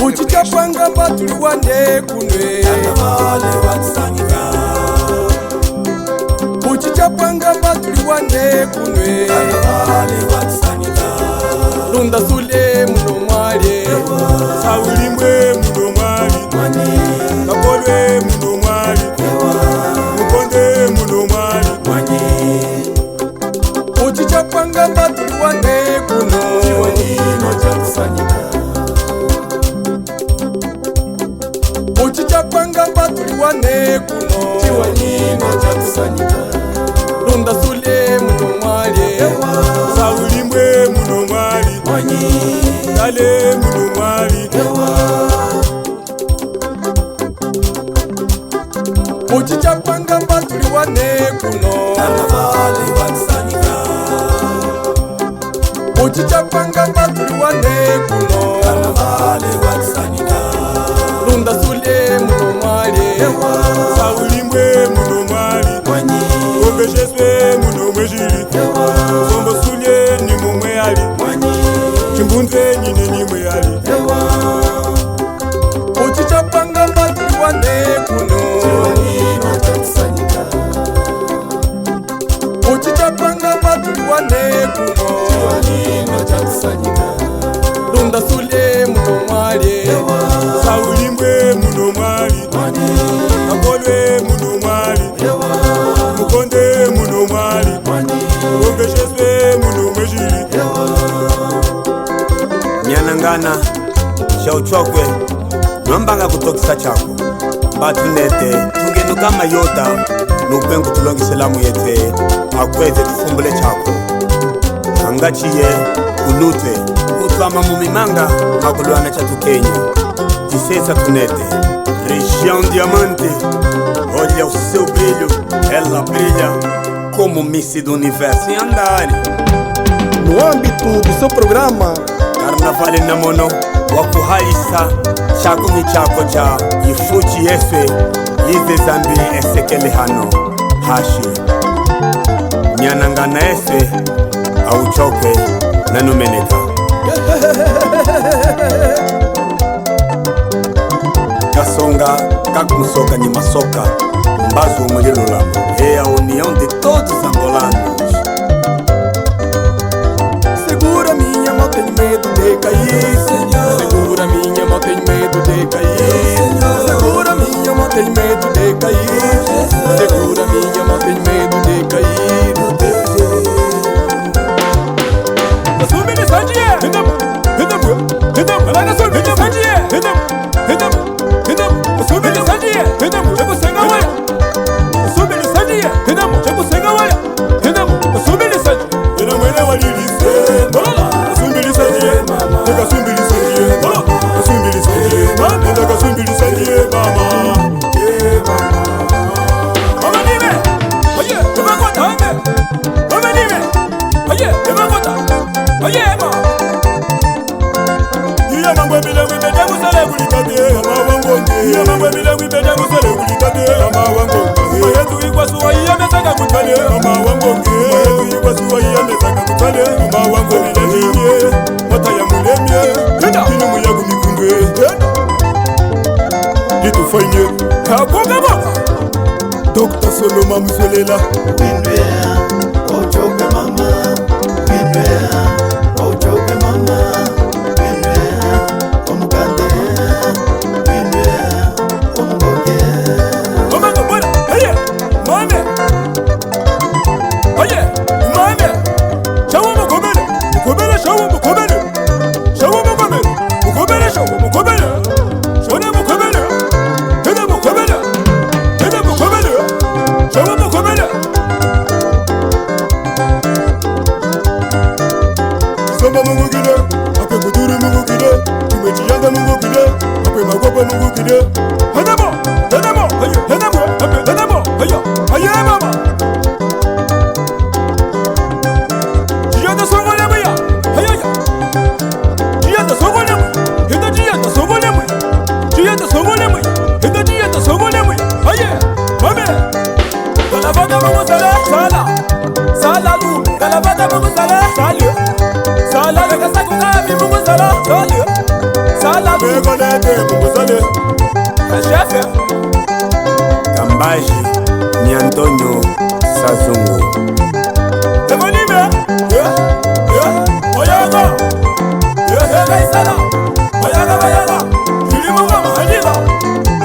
Uchichapanga batuli wande kunwe Karnavale watsanyika. Uchichapanga batuli wande kunwe Karnavale watsanyika. Lunda sule muno mwale Saulimwe muno mwali Mani Kapolwe muno mwali Mukonde muno mwali mani Uchichapanga batuli wande kuno Chiwanino chakusanyika. Uchichapanga batuli wande kuno Chiwanino chakusanyika. Lunda sule muno mwale Saulimwe muno mwali Mani Dale muno mwali Uchichapanga batuli wande kuno Karnavale watsanyika. Uchichapanga batuli wande kuno Karnavale watsanyika. Lunda sule muno mwale Saulimwe muno mwali Mani Ombesheswe muno mwejili Sombo sulye ni mumwe ali mani Chimbunze nyine ni mwe ali Uchichapanga batuli wande kuno Chiwanino chakusanyika. Uchichapanga batuli wande kuno Chiwanino chakusanyika. Lunda sule muno mwale Saulimwe muno mwali Mani Kapolwe muno mwali Mukonde muno mwali mani Ombesheswe muno mwejili Nyanangana Shauchokwe Nwambanga kutokisa chako Batunete Tungenu kama yoda Nukwengu tulongiselamu yete Akweze tufumbule chako Angachiye Ulute Utwama mumimanga Makuluana chatu Kenya Tisesa tunete Região Diamante Olha o seu brilho Ela brilha Como Miss do Universo E andare No âmbito do seu programa Karnavale na mono Wakuhaisa Chako ni chako cha Ifuchi yeswe Lize zambi esekele hano Hashi Nyanangana eswe Auchoke Nanumeneka Kasonga Kakumusoka ni masoka Mbazu umulilo lamo Et a união de todos os angolanos Segura minha mão, tenho medo de cair Segura minha mão, tenho medo de cair Segura minha mão, tenho medo de cair Segura minha mão, tenho medo de cair Assume Sanjie Assume Dr. Solomon Musolela Winwea Ochoke mama Winwea Ochoke mama Winwea Omukande Winwea Omugoge Mama kabona Aye Mame Aye Mame Shawo mukobele Mukobele shawo mukobele Shawo mukobele Mukobele shawo mukobele Shone mukobele Tene mukobele Tene mukobele Shawo mukobele Sala Mungu sala. Sala. Sala leka sakukami Mungu sala. Sala. Sala Mungu lete Mungu sala. Kashafe. Kambaji ni Antonio Sazungu. Emonime. Oyaga. Kaisala. Oyaga. Kilimunga mahaliga.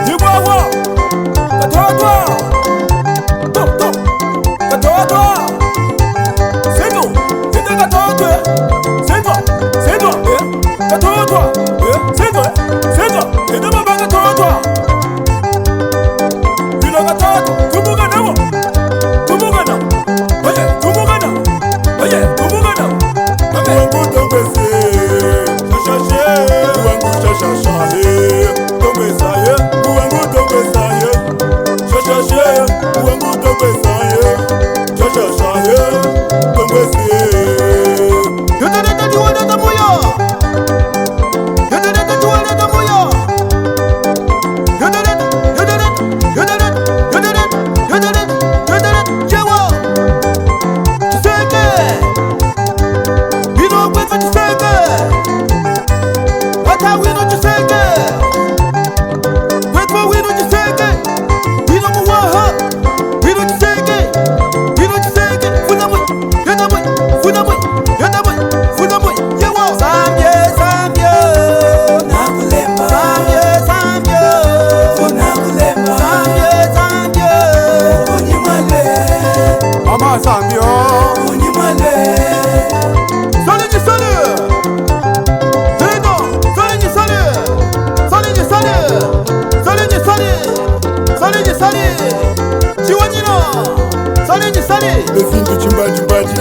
Jibwawa. Katotwa. Katotwa. Sendo. Sendo katotwe. Sendo. Katotwa. Sendo. Sendo mama katotwa. Bilo katotwa. Tumugana. Oye, tumugana. Wangu tongwese. Shashashe. Wangu shashashe. Tongwesaye. Wangu tongwesaye. Shashashe. Wangu tongwesaye. Shashashe. Tongwese. Yodereta juwana tamuya. Yodereta juwana tamuya. Yodereta. Jewa. Chiseke. Wino kwefa chiseke. Wata wino chiseke. Kwefa wino chiseke. Wino muwaha. Wino chiseke. Funamwe. Jewa. Sambye. Nakulemba. Sambye. Nakulemba. Sambye. Unyimale. Mama Sambyo. Unyimale. Befindu chimbaji.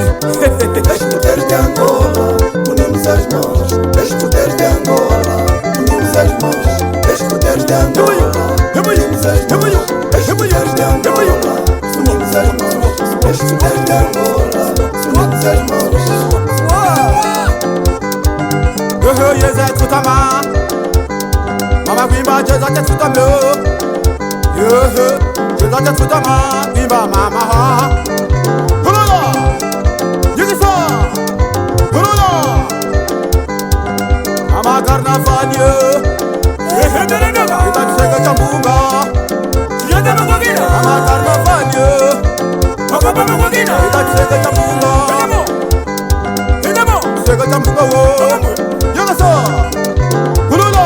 Deixa poderes de Angola, unimos as mãos. Deixa poderes de Angola, unimos as mãos. Deixa poderes de Angola, unimos as mãos. Deixa poderes de Angola, unimos as mãos. Deixa poderes de Angola, unimos as mãos. Yeza tutama. Mama bimba jeza tutama. Jeza tutama. Bimba mama. Mama Carnavalio. Kita chiseka chambunga. Mama Carnavalio. Kita chiseka chambunga. Chiseka chambunga wo. Yagasa. Kulula.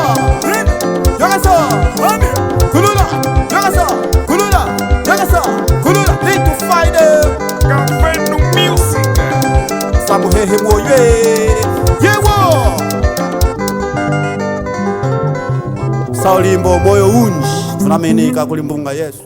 Yagasa. Kulula. Yagasa. Kulula. Need to fight them. Gaveno Music. Samuhehe moye. Yewo. Saulimbo moyo unji. Tunameneka kulimbunga Yesu.